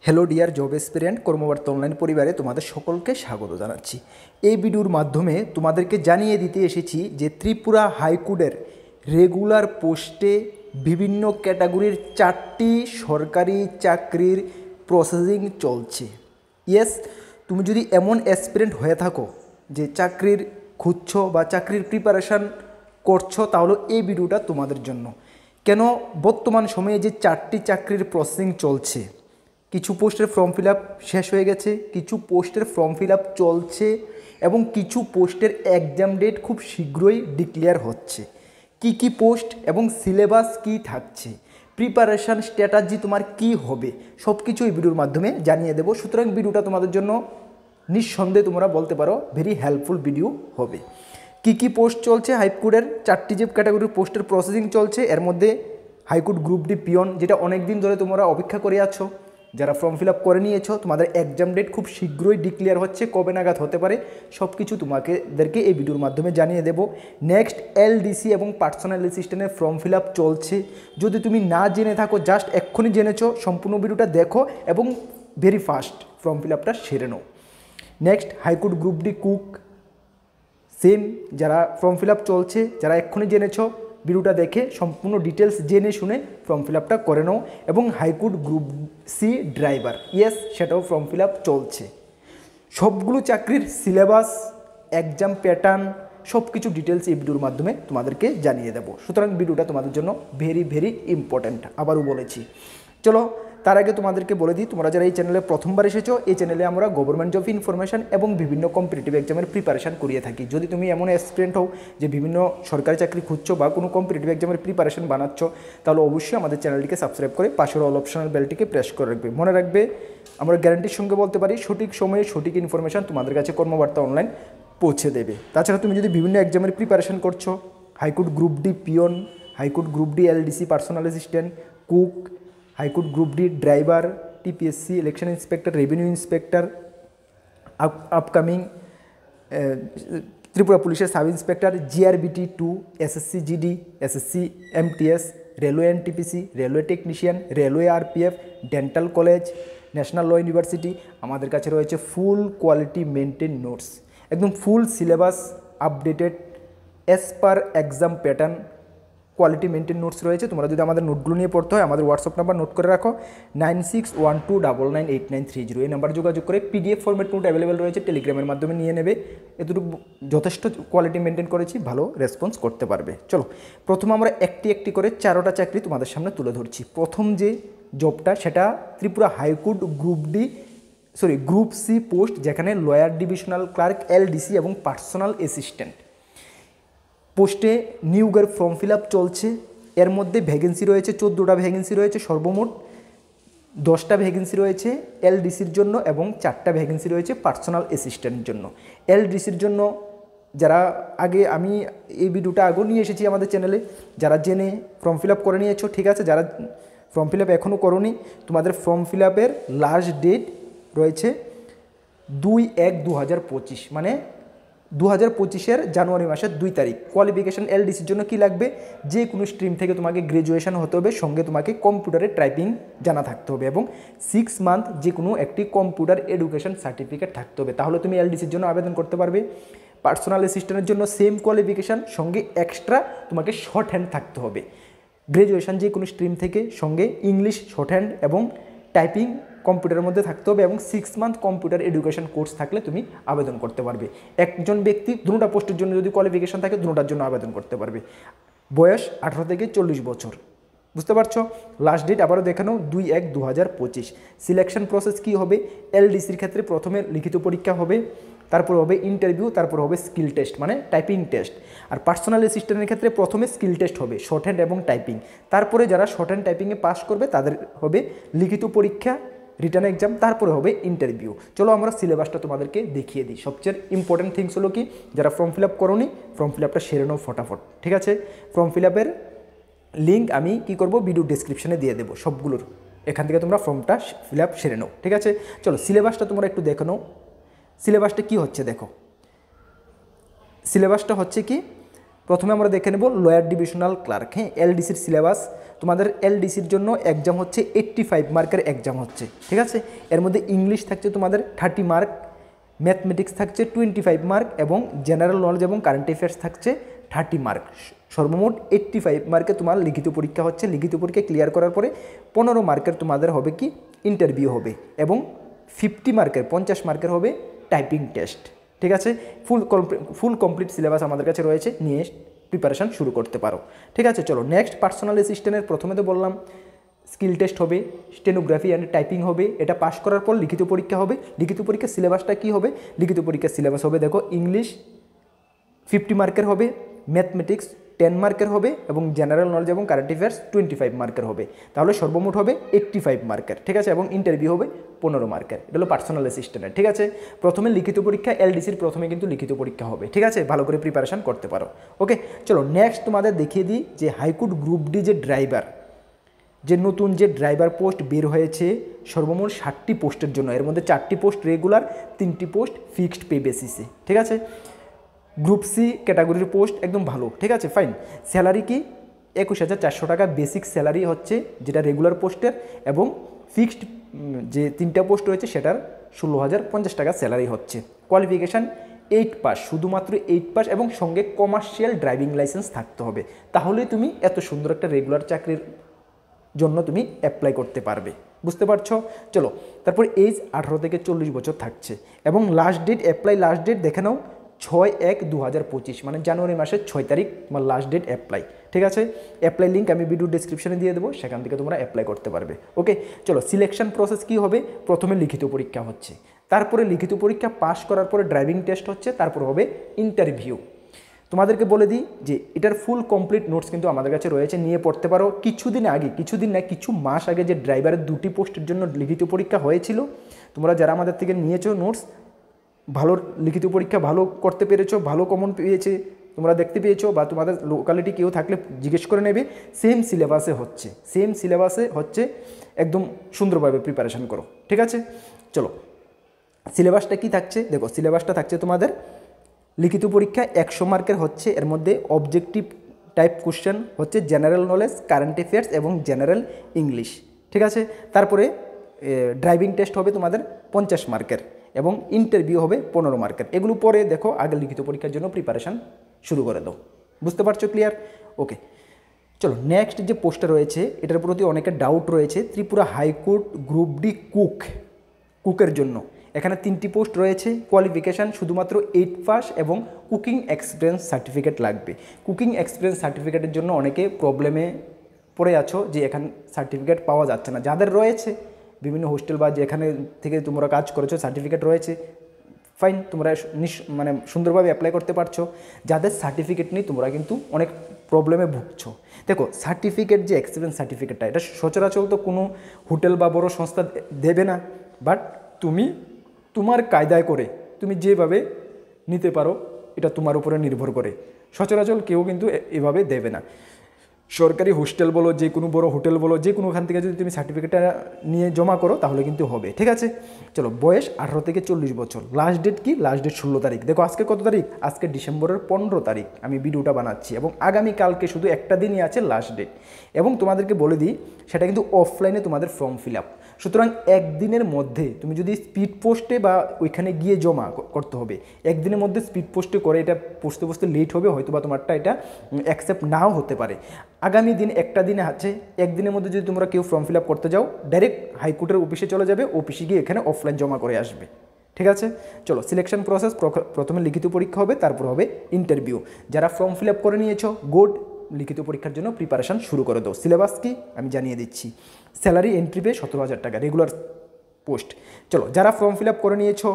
Hello dear job এসপিরিয়েন্ট কর্মবার্তা online পরিবারে তোমাদের সকলকে স্বাগত জানাচ্ছি। এই ভিডিওর মাধ্যমে তোমাদেরকে জানিয়ে দিতে এসেছি যে ত্রিপুরা হাইকোর্টের রেগুলার পোস্টে বিভিন্ন ক্যাটাগরির 4টি সরকারি চাকরির প্রসেসিং চলছে। ইয়েস, তুমি যদি এমন অ্যাসপিরেন্ট হয়ে থাকো যে চাকরির খুঁজছো বা চাকরির প্রিপারেশান করছো, তাহলে এই ভিডিওটা তোমাদের জন্য। কেন বর্তমান সময়ে যে 4টি চাকরির প্রসেসিং চলছে, কিছু পোস্টের ফর্ম ফিল আপ শেষ হয়ে গেছে, কিছু পোস্টের ফর্ম ফিল আপ চলছে এবং কিছু পোস্টের এক্সাম ডেট খুব শীঘ্রই ডিক্লেয়ার হচ্ছে। কি পোস্ট এবং সিলেবাস কি থাকছে, প্রিপারেশান স্ট্র্যাটাজি তোমার কি হবে, সব কিছু এই ভিডিওর মাধ্যমে জানিয়ে দেবো। সুতরাং ভিডিওটা তোমাদের জন্য নিঃসন্দেহে তোমরা বলতে পারো ভেরি হেল্পফুল ভিডিও হবে। কি পোস্ট চলছে, হাইকোর্টের 4টি যে ক্যাটাগরির পোস্টের প্রসেসিং চলছে, এর মধ্যে হাইকোর্ট গ্রুপ ডি পিয়ন, যেটা অনেক দিন ধরে তোমরা অপেক্ষা করে আছো, যারা ফর্ম ফিল আপ করে নিয়েছো, তোমাদের এক্সাম ডেট খুব শীঘ্রই ডিক্লেয়ার হচ্ছে, কবে নাগাদ হতে পারে সব কিছু তোমাদেরকে এই ভিডিওর মাধ্যমে জানিয়ে দেব। নেক্সট এলডিসি এবং পার্সোনাল অ্যাসিস্ট্যান্টের ফর্ম ফিল আপ চলছে। যদি তুমি না জেনে থাকো, জাস্ট এক্ষুনি জেনেছো, সম্পূর্ণ ভিডিওটা দেখো এবং ভেরি ফাস্ট ফর্ম ফিল আপটা সেরে নাও। Next high court group D cook, same, যারা ফর্ম ফিল আপ চলছে, যারা এক্ষুনি জেনেছো, ভিডিওটা দেখে সম্পূর্ণ ডিটেলস জেনে শুনে ফর্ম ফিল আপটা করে নাও। এবং high court group C driver, yes, সেটাও ফর্ম ফিল আপ চলছে। সবগুলো চাকরির সিলেবাস, এক্সাম প্যাটার্ন, সব কিছু ডিটেলস এই ভিডিওর মাধ্যমে তোমাদেরকে জানিয়ে দেবো। সুতরাং ভিডিওটা তোমাদের জন্য ভেরি ইম্পর্ট্যান্ট, আবারও বলেছি। চলো, তার আগে তোমাদেরকে বলে দিই, তোমরা যারা এই চ্যানেলে প্রথমবার এসেছো, এই চ্যানেলে আমরা গভর্নমেন্ট জব ইনফরমেশন এবং বিভিন্ন কম্পিটিটিভ এক্সামের প্রিপারেশান করিয়ে থাকি। যদি তুমি এমন অ্যাসপিরেন্ট হও যে বিভিন্ন সরকারি চাকরি খুঁজছো বা কোনো কম্পিটিটিভ এক্সামের প্রিপারেশান বানাচ্ছ, তাহলে অবশ্যই আমাদের চ্যানেলটিকে সাবস্ক্রাইব করে পাশের অল অপশনাল বেলটিকে প্রেস করে রাখবে। মনে রাখবে, আমরা গ্যারান্টির সঙ্গে বলতে পারি সঠিক সময়ে সঠিক ইনফরমেশান তোমাদের কাছে কর্মবার্তা অনলাইন পৌঁছে দেবে। তাছাড়া তুমি যদি বিভিন্ন এক্সামের প্রিপারেশান করছো, high court group D peon, high court group D LDC personal assistant, cook, high court group D driver, TPSC election inspector, revenue inspector, upcoming Tripura পুলিশের sub inspector, JRBT 2, SSC GD, SSC MTS, railway NTPC, railway technician, railway RPF, dental college, national law university, আমাদের কাছে রয়েছে full quality maintain notes, একদম full syllabus updated as per exam pattern quality maintain notes রয়েছে। তোমরা যদি আমাদের নোটগুলো নিয়ে পড়তে হয়, আমাদের হোয়াটসঅ্যাপ নাম্বার নোট করে রাখো 9612998930, এই নাম্বার যোগাযোগ করে পিডিএফ ফরম্যাট নোট অ্যাভেলেবেল রয়েছে, টেলিগ্রামের মাধ্যমে নিয়ে নেবে। এতটুকু যথেষ্ট কোয়ালিটি মেনটেন করেছি, ভালো রেসপন্স করতে পারবে। চলো, প্রথমে আমরা একটি করে 4টা চাকরি তোমাদের সামনে তুলে ধরছি। প্রথম যে জবটা, সেটা Tripura high court group C post, যেখানে লয়ার ডিভিশনাল ক্লার্ক, এলডিসি এবং পার্সোনাল অ্যাসিস্ট্যান্ট পোস্টে নিয়োগের ফর্ম ফিল আপ চলছে। এর মধ্যে ভ্যাকেন্সি রয়েছে 14টা ভ্যাকেন্সি রয়েছে, সর্বমোট 10টা ভ্যাকেন্সি রয়েছে এলডিসির জন্য এবং 4টা ভ্যাকেন্সি রয়েছে পার্সোনাল অ্যাসিস্ট্যান্টের জন্য। এলডিসির জন্য যারা আমি এই ভিডিওটা আগেও নিয়ে এসেছি আমাদের চ্যানেলে, যারা জেনে ফর্ম ফিল আপ করে নিয়েছো, ঠিক আছে। যারা ফর্ম ফিল আপ এখনও করোনি, তোমাদের ফর্ম ফিল আপের লাস্ট ডেট রয়েছে 2/1/2025, মানে 2025-এর জানুয়ারি মাসের 2 তারিখ। কোয়ালিফিকেশান এলডিসির জন্য কি লাগবে, যে কোনো স্ট্রিম থেকে তোমাকে গ্র্যাজুয়েশন হতে হবে, সঙ্গে তোমাকে কম্পিউটারে টাইপিং জানা থাকতে হবে এবং 6 মান্থ যে কোনো একটি কম্পিউটার এডুকেশন সার্টিফিকেট থাকতে হবে, তাহলে তুমি এলডিসির জন্য আবেদন করতে পারবে। পার্সোনাল অ্যাসিস্ট্যান্টের জন্য সেম কোয়ালিফিকেশান, সঙ্গে এক্সট্রা তোমাকে শর্ট হ্যান্ড থাকতে হবে, গ্র্যাজুয়েশন যে কোনো স্ট্রিম থেকে, সঙ্গে ইংলিশ শর্ট হ্যান্ড এবং টাইপিং কম্পিউটারের মধ্যে থাকতে হবে এবং 6 মান্থ কম্পিউটার এডুকেশন কোর্স থাকলে তুমি আবেদন করতে পারবে। একজন ব্যক্তি দুটোটা পোস্টের জন্য যদি কোয়ালিফিকেশান থাকে, দুটোটার জন্য আবেদন করতে পারবে। বয়স 18 থেকে 40 বছর, বুঝতে পারছো। লাস্ট ডেট আবারও দেখানো 2/1/2025। সিলেকশন প্রসেস কি হবে, এলডিসির ক্ষেত্রে প্রথমে লিখিত পরীক্ষা হবে, তারপর হবে ইন্টারভিউ, তারপর হবে স্কিল টেস্ট মানে টাইপিং টেস্ট। আর পার্সোনাল অ্যাসিস্ট্যান্টের ক্ষেত্রে প্রথমে স্কিল টেস্ট হবে, শর্ট হ্যান্ড এবং টাইপিং। তারপরে যারা শর্ট হ্যান্ড টাইপিংয়ে পাস করবে তাদের হবে লিখিত পরীক্ষা, রিটার্ন এক্সাম, তারপরে হবে ইন্টারভিউ। চলো আমরা সিলেবাসটা তোমাদেরকে দেখিয়ে দিই। সবচেয়ে ইম্পর্টেন্ট থিংস হলো কি, যারা ফর্ম ফিল আপ করোনি, ফর্ম ফিল আপটা সেরে নাও ফটাফট, ঠিক আছে। ফর্ম ফিল আপের লিঙ্ক আমি কি করব, ভিডিও ডেসক্রিপশনে দিয়ে দেবো সবগুলোর, এখান থেকে তোমরা ফর্মটা ফিল আপ সেরে নাও, ঠিক আছে। চলো সিলেবাসটা তোমরা একটু দেখো নাও। সিলেবাসটা কি হচ্ছে দেখো, সিলেবাসটা হচ্ছে কি, প্রথমে আমরা দেখে নেব লোয়ার ডিভিশনাল ক্লার্ক। হ্যাঁ, এলডিসির সিলেবাস, তোমাদের এলডিসির জন্য এক্সাম হচ্ছে 85 মার্কের এক্সাম হচ্ছে, ঠিক আছে। এর মধ্যে ইংলিশ থাকছে তোমাদের 30 মার্ক, ম্যাথমেটিক্স থাকছে 25 মার্ক এবং জেনারেল নলেজ এবং কারেন্ট অ্যাফেয়ার্স থাকছে 30 মার্ক। সর্বমোট 85 মার্কে তোমার লিখিত পরীক্ষা হচ্ছে। লিখিত পরীক্ষা ক্লিয়ার করার পরে 15 মার্কের তোমাদের হবে কি ইন্টারভিউ হবে এবং 50 মার্কের 50 মার্কের হবে টাইপিং টেস্ট, ঠিক আছে। ফুল কমপ্লিট সিলেবাস আমাদের কাছে রয়েছে, নিয়ে প্রিপারেশান শুরু করতে পারো, ঠিক আছে। চলো নেক্সট, পার্সোনাল অ্যাসিস্ট্যান্টের প্রথমে তো বললাম স্কিল টেস্ট হবে, স্টেনোগ্রাফি অ্যান্ড টাইপিং হবে। এটা পাস করার পর লিখিত পরীক্ষা হবে। লিখিত পরীক্ষার সিলেবাসটা কী হবে? লিখিত পরীক্ষার সিলেবাস হবে দেখো, ইংলিশ 50 মার্কের হবে, ম্যাথমেটিক্স 10 মার্কের হবে এবং জেনারেল নলেজ এবং কারেন্ট অ্যাফেয়ার্স 25 মার্কের হবে। তাহলে সর্বমোট হবে 85 মার্কের, ঠিক আছে। এবং ইন্টারভিউ হবে 15 মার্কের। এটা হলো পার্সোনাল অ্যাসিস্ট্যান্টের, ঠিক আছে। প্রথমে লিখিত পরীক্ষা, এলডিসির প্রথমে কিন্তু লিখিত পরীক্ষা হবে, ঠিক আছে। ভালো করে প্রিপারেশান করতে পারো, ওকে। চলো নেক্সট তোমাদের দেখিয়ে দিই যে হাইকোর্ট গ্রুপ ডি যে ড্রাইভার, যে নতুন যে ড্রাইভার পোস্ট বের হয়েছে সর্বমোট 60টি পোস্টের জন্য। এর মধ্যে 4টি পোস্ট রেগুলার, 3টি পোস্ট ফিক্সড পে বেসিসে, ঠিক আছে। গ্রুপ সি ক্যাটাগরির পোস্ট একদম ভালো, ঠিক আছে, ফাইন। স্যালারি কি 21,400 টাকা বেসিক স্যালারি হচ্ছে, যেটা রেগুলার পোস্টের, এবং ফিক্সড যে 3টা পোস্ট রয়েছে সেটার 16,050 টাকা স্যালারি হচ্ছে। কোয়ালিফিকেশান 8 পাস, শুধুমাত্র 8 পাস এবং সঙ্গে কমার্শিয়াল ড্রাইভিং লাইসেন্স থাকতে হবে। তাহলে তুমি এত সুন্দর একটা রেগুলার চাকরির জন্য তুমি অ্যাপ্লাই করতে পারবে, বুঝতে পারছো। চলো তারপর এজ 18 থেকে 40 বছর থাকছে এবং last date apply, last date দেখে নাও 6/1/2025, মানে জানুয়ারি মাসের 6 তারিখ তোমার লাস্ট ডেট অ্যাপ্লাই, ঠিক আছে। অ্যাপ্লাই লিঙ্ক আমি ভিডিও ডিসক্রিপশনে দিয়ে দেবো, সেখান থেকে তোমরা অ্যাপ্লাই করতে পারবে, ওকে। চলো সিলেকশন প্রসেস কী হবে? প্রথমে লিখিত পরীক্ষা হচ্ছে, তারপরে লিখিত পরীক্ষা পাস করার পরে ড্রাইভিং টেস্ট হচ্ছে, তারপর হবে ইন্টারভিউ। তোমাদেরকে বলে দিই যে এটার ফুল কমপ্লিট নোটস কিন্তু আমাদের কাছে রয়েছে, নিয়ে পড়তে পারো। কিছুদিন আগে, কিছুদিন না কিছু মাস আগে যে ড্রাইভারের 2টি পোস্টের জন্য লিখিত পরীক্ষা হয়েছিল, তোমরা যারা আমাদের থেকে নিয়েছো নোটস, ভালো লিখিত পরীক্ষা ভালো করতে পেরেছো, ভালো কমন পেয়েছে তোমরা দেখতে পেয়েছো, বা তোমাদের লোকালিটি কেউ থাকলে জিজ্ঞেস করে নেবে। সেম সিলেবাসে হচ্ছে, সেম সিলেবাসে হচ্ছে, একদম সুন্দরভাবে প্রিপারেশান করো, ঠিক আছে। চলো সিলেবাসটা কি থাকছে দেখো। সিলেবাসটা থাকছে তোমাদের লিখিত পরীক্ষা 100 মার্কের হচ্ছে, এর মধ্যে অবজেক্টিভ টাইপ কোশ্চেন হচ্ছে জেনারেল নলেজ, কারেন্ট অ্যাফেয়ার্স এবং জেনারেল ইংলিশ, ঠিক আছে। তারপরে ড্রাইভিং টেস্ট হবে তোমাদের 50 মার্কের এবং ইন্টারভিউ হবে 15 মার্কের। এগুলো পরে দেখো, আগে লিখিত পরীক্ষার জন্য প্রিপারেশান শুরু করে দাও, বুঝতে পারছো, ক্লিয়ার, ওকে। চলো নেক্সট যে পোস্টটা রয়েছে, এটার প্রতি অনেকের ডাউট রয়েছে। ত্রিপুরা হাইকোর্ট গ্রুপ ডি কুকের জন্য এখানে 3টি পোস্ট রয়েছে। কোয়ালিফিকেশান শুধুমাত্র 8 পাস এবং কুকিং এক্সপিরিয়েন্স সার্টিফিকেট লাগবে। কুকিং এক্সপিরিয়েন্স সার্টিফিকেটের জন্য অনেকে প্রবলেমে পড়ে আছো যে এখানে সার্টিফিকেট পাওয়া যাচ্ছে না। যাদের রয়েছে বিভিন্ন হোস্টেল বা যেখানে থেকে তোমরা কাজ করেছো সার্টিফিকেট রয়েছে, ফাইন, তোমরা মানে সুন্দরভাবে অ্যাপ্লাই করতে পারছো। যাদের সার্টিফিকেট নেই তোমরা কিন্তু অনেক প্রবলেমে ভুগছো। দেখো সার্টিফিকেট যে এক্সপিরিয়েন্স সার্টিফিকেটটা, এটা সচরাচর তো কোনো হোটেল বা বড় সংস্থা দেবে না, বাট তুমি তোমার কায়দায় করে তুমি যেভাবে নিতে পারো এটা তোমার উপরে নির্ভর করে। সচরাচর কেউ কিন্তু এভাবে দেবে না। সরকারি হোস্টেল বলো, যে কোনো বড় হোটেল বলো, যে কোনোখান থেকে যদি তুমি সার্টিফিকেটটা নিয়ে জমা করো তাহলে কিন্তু হবে, ঠিক আছে। চলো বয়স 18 থেকে 40 বছর। লাস্ট ডেট কি? লাস্ট ডেট 16 তারিখ। দেখো আজকে কত তারিখ? আজকে ডিসেম্বরের 15 তারিখ আমি ভিডিওটা বানাচ্ছি এবং আগামীকালকে শুধু একটা দিনই আছে লাস্ট ডেট। এবং তোমাদেরকে বলে দিই সেটা কিন্তু অফলাইনে তোমাদের ফর্ম ফিল আপ। সুতরাং একদিনের মধ্যে তুমি যদি স্পিড পোস্টে বা ওইখানে গিয়ে জমা করতে হবে, একদিনের মধ্যে স্পিড পোস্টে করে এটা পোস্টে লেট হবে, হয়তো বা তোমারটা এটা অ্যাকসেপ্ট নাও হতে পারে। আগামী দিন একটা দিনে আছে, একদিনের মধ্যে যদি তোমরা কেউ ফর্ম ফিল আপ করতে যাও ডাইরেক্ট হাইকোর্টের অফিসে চলে যাবে, অফিসে গিয়ে এখানে অফলাইন জমা করে আসবে, ঠিক আছে। চলো সিলেকশন প্রসেস, প্রথমে লিখিত পরীক্ষা হবে, তারপর হবে ইন্টারভিউ। যারা ফর্ম ফিল আপ করে নিয়েছো গুড, লিখিত পরীক্ষার জন্য প্রিপারেশান শুরু করে দাও। সিলেবাস কি আমি জানিয়ে দিচ্ছি। স্যালারি এন্ট্রি পে 17,000 টাকা, রেগুলার পোস্ট। চলো যারা ফর্ম ফিল আপ করে নিয়েছো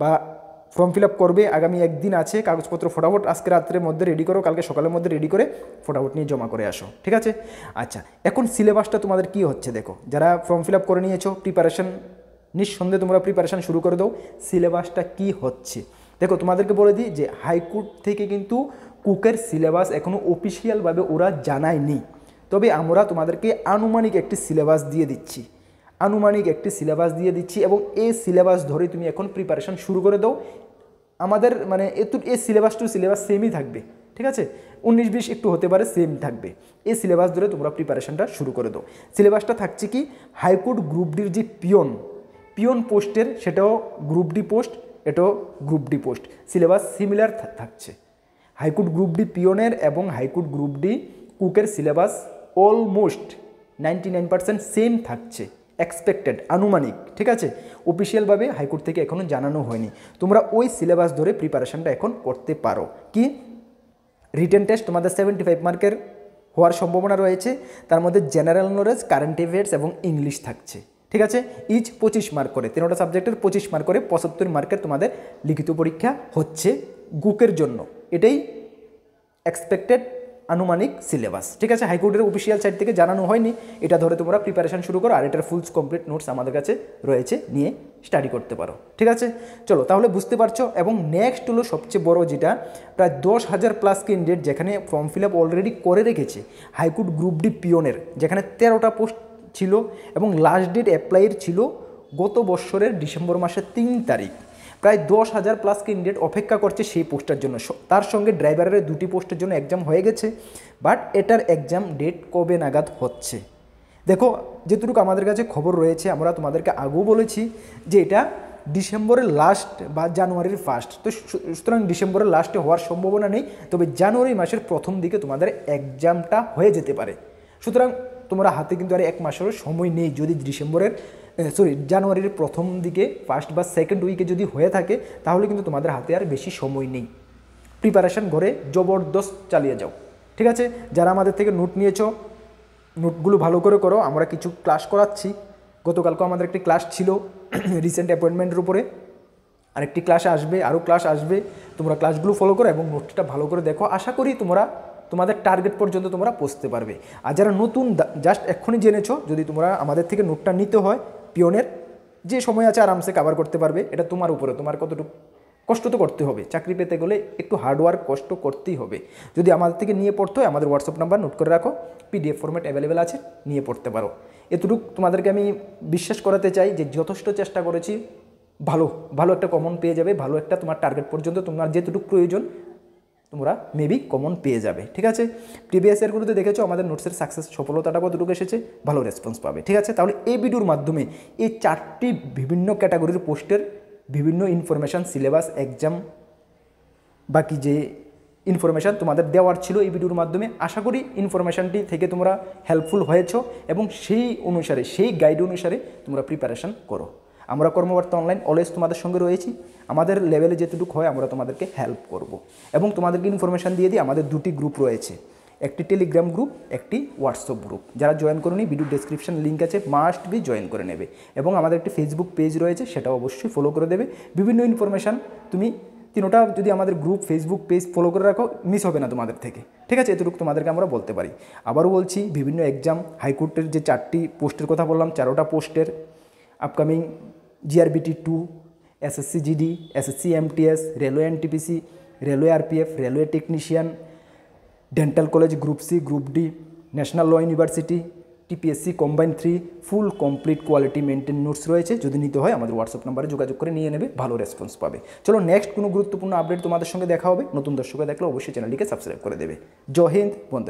বা ফর্ম ফিল আপ করবে, আগামী একদিন আছে, কাগজপত্র ফটাফট আজকে রাত্রের মধ্যে রেডি করো, কালকে সকালের মধ্যে রেডি করে ফটাফট নিয়ে জমা করে আসো, ঠিক আছে। আচ্ছা এখন সিলেবাসটা তোমাদের কি হচ্ছে দেখো। যারা ফর্ম ফিল আপ করে নিয়েছো প্রিপারেশান নিঃসন্দেহে তোমরা প্রিপারেশান শুরু করে দাও। সিলেবাসটা কি হচ্ছে দেখো, তোমাদেরকে বলে দিই যে হাইকোর্ট থেকে কিন্তু কুকের সিলেবাস এখনও অফিসিয়ালভাবে ওরা জানায়নি, তবে আমরা তোমাদেরকে আনুমানিক একটি সিলেবাস দিয়ে দিচ্ছি, এবং এই সিলেবাস ধরে তুমি এখন প্রিপারেশান শুরু করে দাও। আমাদের মানে এই সিলেবাস টু সিলেবাস সেমই থাকবে, ঠিক আছে। 19-20 একটু হতে পারে, সেম থাকবে। এই সিলেবাস ধরে তোমরা প্রিপারেশনটা শুরু করে দাও। সিলেবাসটা থাকছে কি, হাইকোর্ট গ্রুপ ডির যে পিয়ন পোস্টের, সেটাও গ্রুপ ডি পোস্ট, এটাও group D post, syllabus similar থাকছে। হাইকোর্ট গ্রুপ ডি পিয়নের এবং হাইকোর্ট গ্রুপ ডি কুকের সিলেবাস অলমোস্ট 99% সেম থাকছে, এক্সপেক্টেড, আনুমানিক, ঠিক আছে। অফিসিয়ালভাবে হাইকোর্ট থেকে এখনও জানানো হয়নি। তোমরা ওই সিলেবাস ধরে প্রিপারেশনটা এখন করতে পারো। কি, রিটেন টেস্ট তোমাদের 75 মার্কের হওয়ার সম্ভাবনা রয়েছে, তার মধ্যে জেনারেল নলেজ, কারেন্ট অ্যাফেয়ার্স এবং ইংলিশ থাকছে, ঠিক আছে। ইচ 25 মার্ক করে, 13টা সাবজেক্টের 25 মার্ক করে 75 মার্কের তোমাদের লিখিত পরীক্ষা হচ্ছে গুকের জন্য। এটাই এক্সপেক্টেড আনুমানিক সিলেবাস, ঠিক আছে। হাইকোর্টের অফিসিয়াল সাইট থেকে জানানো হয়নি, এটা ধরে তোমরা প্রিপারেশন শুরু করো। আর এটার ফুল কমপ্লিট নোটস আমাদের কাছে রয়েছে, নিয়ে স্টাডি করতে পারো, ঠিক আছে। চলো তাহলে বুঝতে পারছো। এবং নেক্সট হলো সবচেয়ে বড়, যেটা প্রায় 10,000 প্লাস ক্যান্ডিডেট যেখানে ফর্ম ফিল আপ অলরেডি করে রেখেছে হাইকোর্ট গ্রুপ ডি পিয়নের, যেখানে 13টা পোস্ট ছিল এবং লাস্ট ডেট অ্যাপ্লাইয়ের ছিল গত বছরের ডিসেম্বর মাসের 3 তারিখ। প্রায় 10,000 প্লাস ক্যান্ডিডেট অপেক্ষা করছে সেই পোস্টের জন্য। তার সঙ্গে ড্রাইভারের 2টি পোস্টের জন্য এক্সাম হয়ে গেছে, বাট এটার এক্সাম ডেট কবে নাগাদ হচ্ছে দেখো। যেটুকু আমাদের কাছে খবর রয়েছে, আমরা তোমাদেরকে আগেও বলেছি যে এটা ডিসেম্বরের লাস্ট বা জানুয়ারির ফার্স্ট, তো সুতরাং ডিসেম্বরের লাস্টে হওয়ার সম্ভাবনা নেই, তবে জানুয়ারি মাসের প্রথম দিকে তোমাদের এক্সামটা হয়ে যেতে পারে। সুতরাং তোমরা হাতে কিন্তু আর 1 মাসেরও সময় নেই। যদি জানুয়ারির প্রথম দিকে ফার্স্ট বা সেকেন্ড উইকে যদি হয়ে থাকে, তাহলে কিন্তু তোমাদের হাতে আর বেশি সময় নেই। প্রিপারেশন ঘরে জবরদস্ত চালিয়ে যাও, ঠিক আছে। যারা আমাদের থেকে নোট নিয়েছো, নোটগুলো ভালো করে করো। আমরা কিছু ক্লাস করাচ্ছি, গতকালকে আমাদের একটি ক্লাস ছিল রিসেন্ট অ্যাপয়েন্টমেন্টের উপরে, আরেকটি ক্লাস আসবে, আরও ক্লাস আসবে। তোমরা ক্লাসগুলো ফলো করো এবং নোটটা ভালো করে দেখো। আশা করি তোমরা তোমাদের টার্গেট পর্যন্ত তোমরা পৌঁছতে পারবে। আর যারা নতুন জাস্ট এক্ষুনি জেনেছো, যদি তোমরা আমাদের থেকে নোটটা নিতে হয় পিয়নের, যে সময় আছে আরামসে কভার করতে পারবে। এটা তোমার উপরে, তোমার কতটুকু কষ্ট তো করতে হবে। চাকরি পেতে গেলে একটু হার্ডওয়ার্ক, কষ্ট করতেই হবে। যদি আমাদের থেকে নিয়ে পড়তে হয়, আমাদের হোয়াটসঅ্যাপ নাম্বার নোট করে রাখো, PDF ফরম্যাট অ্যাভেলেবেল আছে, নিয়ে পড়তে পারো। এতটুকু তোমাদেরকে আমি বিশ্বাস করাতে চাই যে যথেষ্ট চেষ্টা করেছি, ভালো একটা কমন পেয়ে যাবে। ভালো একটা তোমার টার্গেট পর্যন্ত তোমার যেটুকু প্রয়োজন তোমরা মেবি কমন পেয়ে যাবে, ঠিক আছে। প্রিভিয়াস ইয়ারগুলোতে দেখেছো আমাদের নোটসের সাকসেস সফলতাটা কতটুকু এসেছে, ভালো রেসপন্স পাবে, ঠিক আছে। তাহলে এই ভিডিওর মাধ্যমে এই 4টি বিভিন্ন ক্যাটাগরির পোস্টের বিভিন্ন ইনফরমেশান, সিলেবাস, এক্সাম, বাকি যে ইনফরমেশান তোমাদের দেওয়ার ছিল এই ভিডিওর মাধ্যমে, আশা করি ইনফরমেশানটি থেকে তোমরা হেল্পফুল হয়েছো এবং সেই অনুসারে, সেই গাইড অনুসারে তোমরা প্রিপারেশান করো। আমরা কর্মবার্তা অনলাইন অলওয়েজ তোমাদের সঙ্গে রয়েছি। আমাদের লেভেলে যেটুকু হয় আমরা তোমাদেরকে হেল্প করব এবং তোমাদেরকে ইনফরমেশান দিয়ে দিই। আমাদের 2টি গ্রুপ রয়েছে, একটি টেলিগ্রাম গ্রুপ, একটি হোয়াটসঅ্যাপ গ্রুপ। যারা জয়েন করোনি, ভিডিও ডেসক্রিপশন লিঙ্ক আছে, মাস্ট বি জয়েন করে নেবে। এবং আমাদের একটি ফেসবুক পেজ রয়েছে, সেটাও অবশ্যই ফলো করে দেবে। বিভিন্ন ইনফরমেশান তুমি 3টা যদি আমাদের গ্রুপ, ফেসবুক পেজ ফলো করে রাখো, মিস হবে না তোমাদের থেকে, ঠিক আছে। এতটুকু তোমাদেরকে আমরা বলতে পারি। আবারও বলছি, বিভিন্ন এক্সাম, হাইকোর্টের যে 4টি পোস্টের কথা বললাম, 4টা পোস্টের upcoming GRBT 2, SSC GD, SSC MTS, railway NTPC, railway RPF, railway technician, dental college group C, group D, national law university, TPSC combine 3, full complete quality maintain notes রয়েছে। যদি নিতে হয় আমাদের হোয়াটসঅ্যাপ নাম্বারে যোগাযোগ করে নিয়ে নেবে, ভালো রেসপন্স পাবে। চলো নেক্সট কোনো গুরুত্বপূর্ণ আপডেট তোমাদের সঙ্গে দেখা হবে। নতুন দর্শকরা দেখলে অবশ্যই চ্যানেলটিকে সাবস্ক্রাইব করে দেবে। জয় হিন্দ, বন্দে।